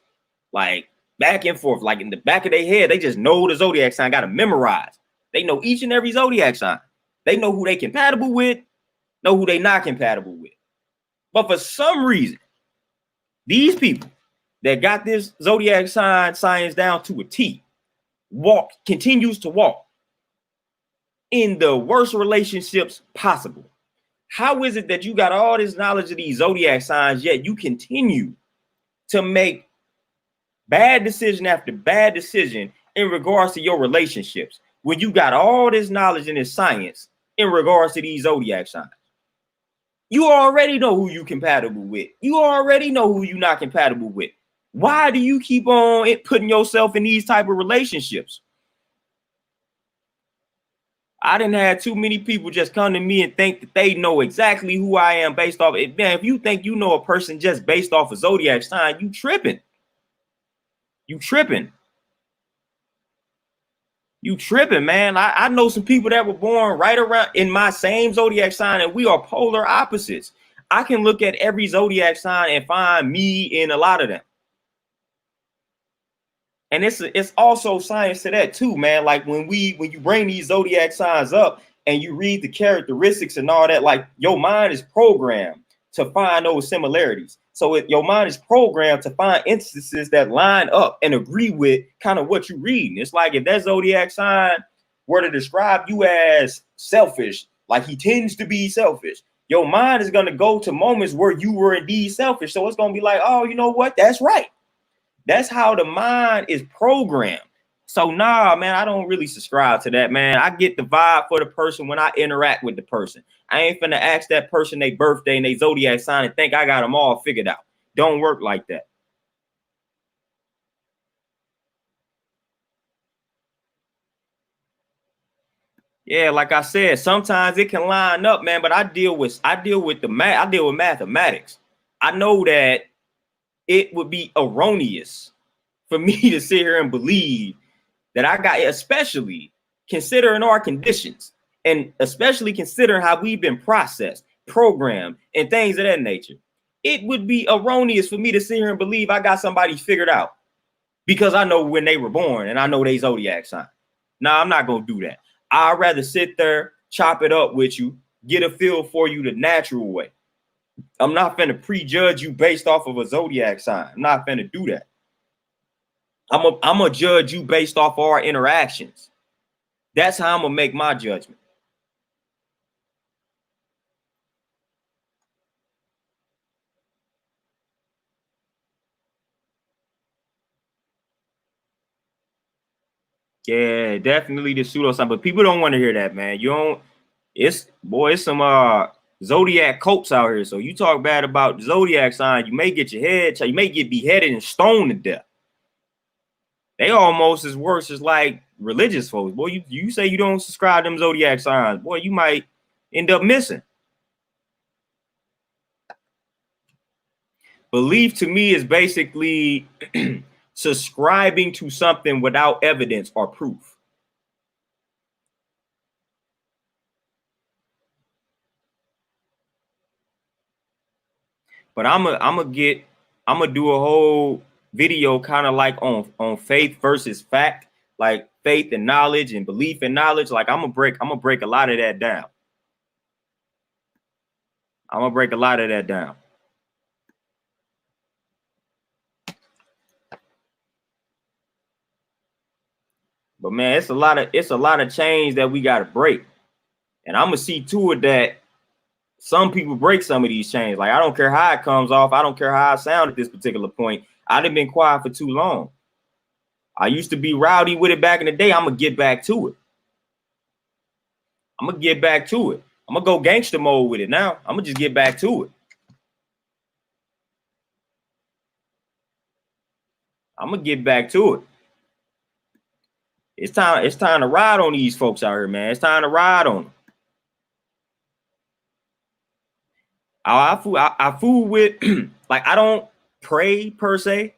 like back and forth, like in the back of their head. They just know the zodiac sign, got to memorize. They know each and every zodiac sign. They know who they compatible with, know who they not compatible with. But for some reason, these people that got this zodiac sign science down to a T continues to walk in the worst relationships possible. How is it that you got all this knowledge of these zodiac signs, yet you continue to make bad decision after bad decision in regards to your relationships when you got all this knowledge and this science in regards to these zodiac signs? You already know who you compatible with. You already know who you not compatible with. Why do you keep on putting yourself in these type of relationships? I didn't have too many people just come to me and think that they know exactly who I am based off it. Man, if you think you know a person just based off a zodiac sign, you tripping. You tripping. You tripping, man. I know some people that were born right around in my same zodiac sign, and we are polar opposites. I can look at every zodiac sign and find me in a lot of them. And it's also science to that too, man. Like when you bring these zodiac signs up and you read the characteristics and all that, like your mind is programmed to find those similarities. So your mind is programmed to find instances that line up and agree with kind of what you're reading. It's like if that zodiac sign were to describe you as selfish, like he tends to be selfish, your mind is going to go to moments where you were indeed selfish. So it's going to be like, oh, you know what? That's right. That's how the mind is programmed. So nah, man, I don't really subscribe to that, man. I get the vibe for the person when I interact with the person. I ain't finna ask that person their birthday and their zodiac sign and think I got them all figured out. Don't work like that. Yeah, like I said, sometimes it can line up, man. But I deal with the math. I deal with mathematics. I know that it would be erroneous for me to sit here and believe that I got, especially considering our conditions and especially considering how we've been processed, programmed, and things of that nature. It would be erroneous for me to sit here and believe I got somebody figured out because I know when they were born and I know they zodiac sign. Nah, I'm not going to do that. I'd rather sit there, chop it up with you, get a feel for you the natural way. I'm not finna prejudge you based off of a zodiac sign. I'm not finna do that. I'm gonna judge you based off our interactions. That's how I'm gonna make my judgment. Yeah, definitely the pseudo sign, but people don't want to hear that, man. You don't. It's some zodiac cults out here. So you talk bad about zodiac sign, you may get your head, you may get beheaded and stoned to death. They almost as worse as like religious folks. Boy, you say you don't subscribe to them zodiac signs, boy, you might end up missing. Belief to me is basically subscribing to something without evidence or proof. But I'm gonna do a whole video kind of like on faith versus fact, like faith and knowledge and belief and knowledge. Like I'm gonna break a lot of that down. I'm gonna break a lot of that down. But man, it's a lot of chains that we gotta break. And I'm gonna see to it that some people break some of these chains. Like I don't care how it comes off, I don't care how I sound at this particular point. I done been quiet for too long. I used to be rowdy with it back in the day. I'm gonna get back to it. I'm gonna get back to it. I'm gonna go gangster mode with it now. I'm gonna just get back to it. I'm gonna get back to it. It's time to ride on these folks out here, man. It's time to ride on them. I fool with like I don't pray per se.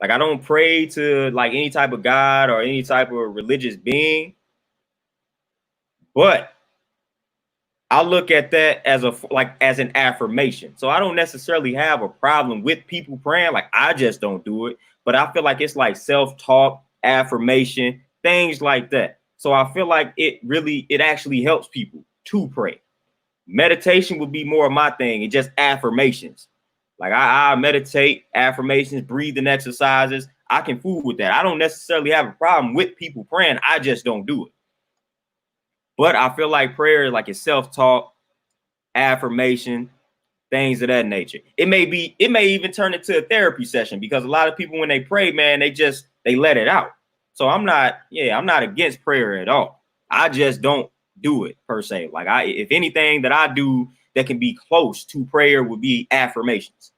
Like I don't pray to like any type of God or any type of religious being. But I look at that as as an affirmation. So I don't necessarily have a problem with people praying. Like I just don't do it. But I feel like it's like self-talk, affirmation, things like that. So I feel like it actually helps people to pray. Meditation would be more of my thing and just affirmations. Like I meditate, affirmations, breathing exercises. I can fool with that. I don't necessarily have a problem with people praying. I just don't do it. But I feel like prayer is like a self-talk, affirmation, things of that nature. It may even turn into a therapy session because a lot of people when they pray, man, they let it out. So I'm not against prayer at all. I just don't do it per se. Like if anything that I do that can be close to prayer would be affirmations.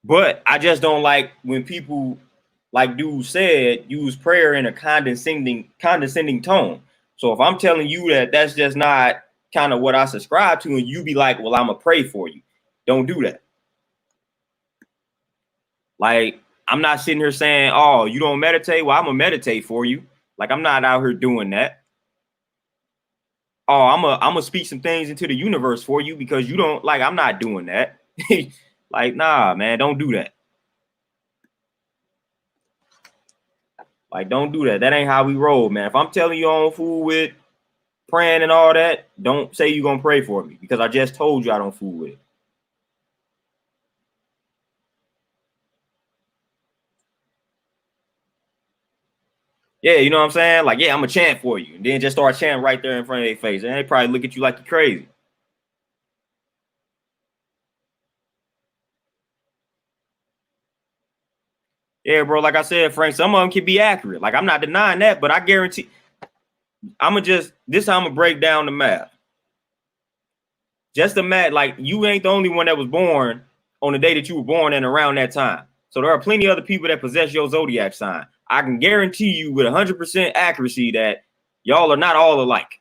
But I just don't like when people, like dude said, use prayer in a condescending tone. So if I'm telling you that that's just not kind of what I subscribe to, and you be like, well, I'm gonna pray for you. Don't do that. Like I'm not sitting here saying, oh, you don't meditate? Well, I'm going to meditate for you. Like, I'm not out here doing that. Oh, I'm gonna speak some things into the universe for you because you don't like, I'm not doing that. Like, nah, man, don't do that. Like, don't do that. That ain't how we roll, man. If I'm telling you I don't fool with praying and all that, don't say you're gonna pray for me because I just told you I don't fool with it. Yeah, you know what I'm saying? Like, yeah, I'm gonna chant for you. And then just start chanting right there in front of their face. And they probably look at you like you're crazy. Yeah, bro. Like I said, Frank, some of them can be accurate. Like, I'm not denying that, but I guarantee this how I'm gonna break down the math. Just imagine, like, you ain't the only one that was born on the day that you were born and around that time. So there are plenty of other people that possess your zodiac sign. I can guarantee you with 100% accuracy that y'all are not all alike.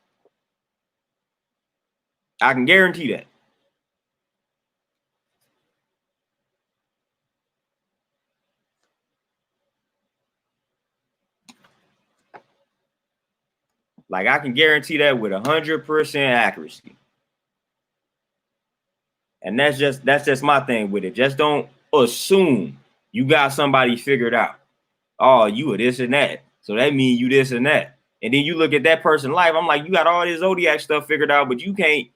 I can guarantee that. Like, I can guarantee that with 100% accuracy. And that's just my thing with it. Just don't assume you got somebody figured out. Oh, you are this and that. So that means you this and that. And then you look at that person's life. I'm like, you got all this zodiac stuff figured out, but you can't.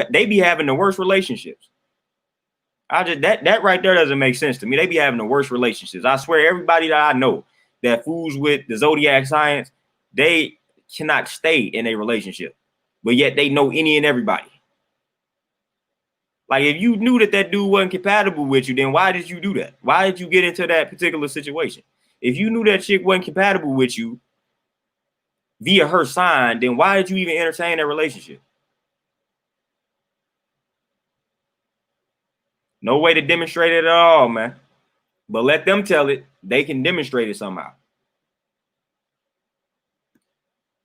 They be having the worst relationships. That right there doesn't make sense to me. They be having the worst relationships. I swear, everybody that I know that fools with the zodiac science, they cannot stay in a relationship, but yet they know any and everybody. Like, if you knew that dude wasn't compatible with you, then why did you do that? Why did you get into that particular situation? If you knew that chick wasn't compatible with you via her sign, then why did you even entertain that relationship? No way to demonstrate it at all, man. But let them tell it. They can demonstrate it somehow.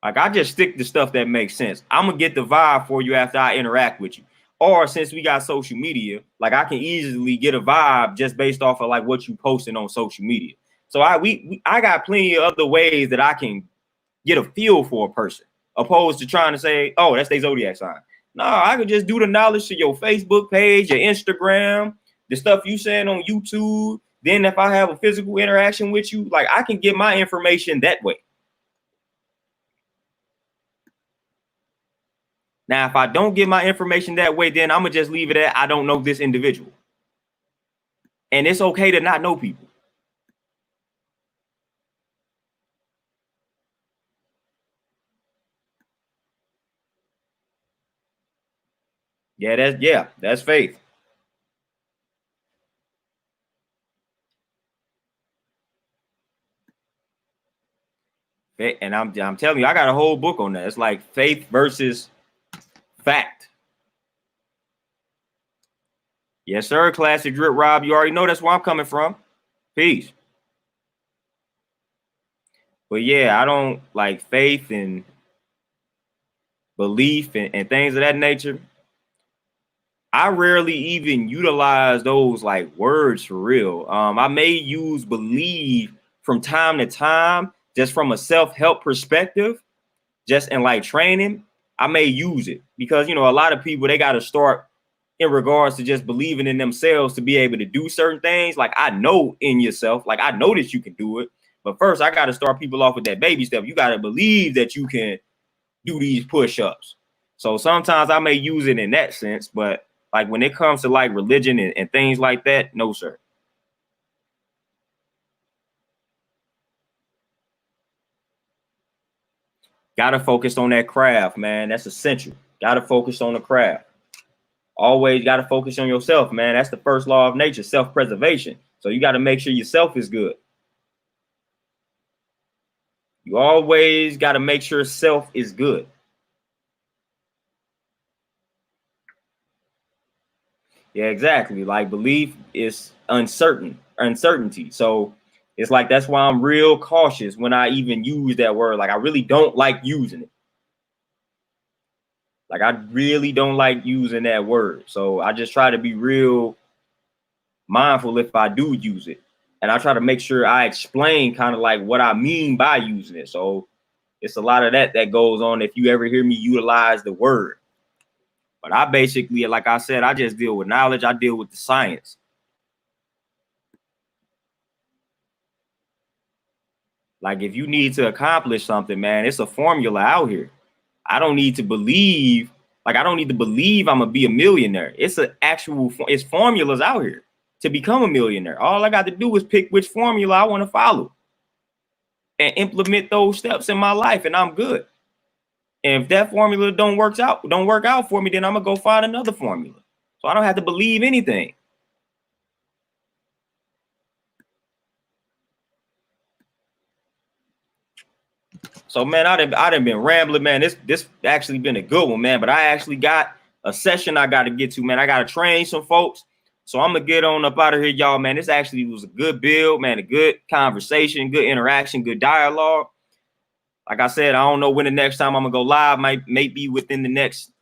Like, I just stick to stuff that makes sense. I'm going to get the vibe for you after I interact with you. Or since we got social media, like, I can easily get a vibe just based off of like what you posting on social media. So I got plenty of other ways that I can get a feel for a person, opposed to trying to say, oh, that's their zodiac sign. No, I could just do the knowledge to your Facebook page, your Instagram, the stuff you saying on YouTube. Then if I have a physical interaction with you, like, I can get my information that way. Now, if I don't get my information that way, then I'm gonna just leave it at I don't know this individual. And it's okay to not know people. That's faith. And I'm telling you, I got a whole book on that. It's like faith versus fact. Yes, sir. Classic Drip Rob. You already know that's where I'm coming from. Peace. But yeah, I don't like faith and belief and things of that nature. I rarely even utilize those like words for real. I may use believe from time to time, just from a self-help perspective, just in like training. I may use it because, a lot of people, they got to start in regards to just believing in themselves to be able to do certain things. Like, I know in yourself, like, I know that you can do it. But first, I got to start people off with that baby step. You got to believe that you can do these push-ups. So sometimes I may use it in that sense, but like when it comes to like religion and things like that, no, sir. Got to focus on that craft, man. That's essential. Got to focus on the craft. Always got to focus on yourself, man. That's the first law of nature, self-preservation. So you got to make sure yourself is good. You always got to make sure self is good. Yeah, exactly. Like, belief is uncertainty. So it's like, that's why I'm real cautious when I even use that word. Like, I really don't like using it. Like, I really don't like using that word. So I just try to be real mindful if I do use it. And I try to make sure I explain kind of like what I mean by using it. So it's a lot of that goes on if you ever hear me utilize the word. But I basically, like I said, I just deal with knowledge. I deal with the science. Like if you need to accomplish something, man, it's a formula out here. I don't need to believe, like I don't need to believe I'm gonna be a millionaire. It's an actual, it's formulas out here to become a millionaire. All I got to do is pick which formula I want to follow and implement those steps in my life, and I'm good. And if that formula don't work out for me, then I'm gonna go find another formula. So I don't have to believe anything. So man, I done been rambling, man. This actually been a good one, man. But I actually got a session I got to get to, man. I got to train some folks. So I'm gonna get on up out of here, y'all, man. This actually was a good build, man. A good conversation, good interaction, good dialogue. Like I said, I don't know when the next time I'm gonna go live. May be within the next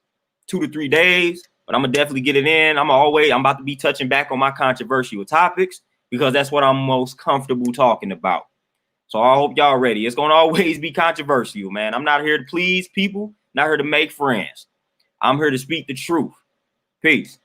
2 to 3 days, but I'm gonna definitely get it in. I'm about to be touching back on my controversial topics because that's what I'm most comfortable talking about. So I hope y'all ready. It's gonna always be controversial, man. I'm not here to please people, not here to make friends. I'm here to speak the truth. Peace.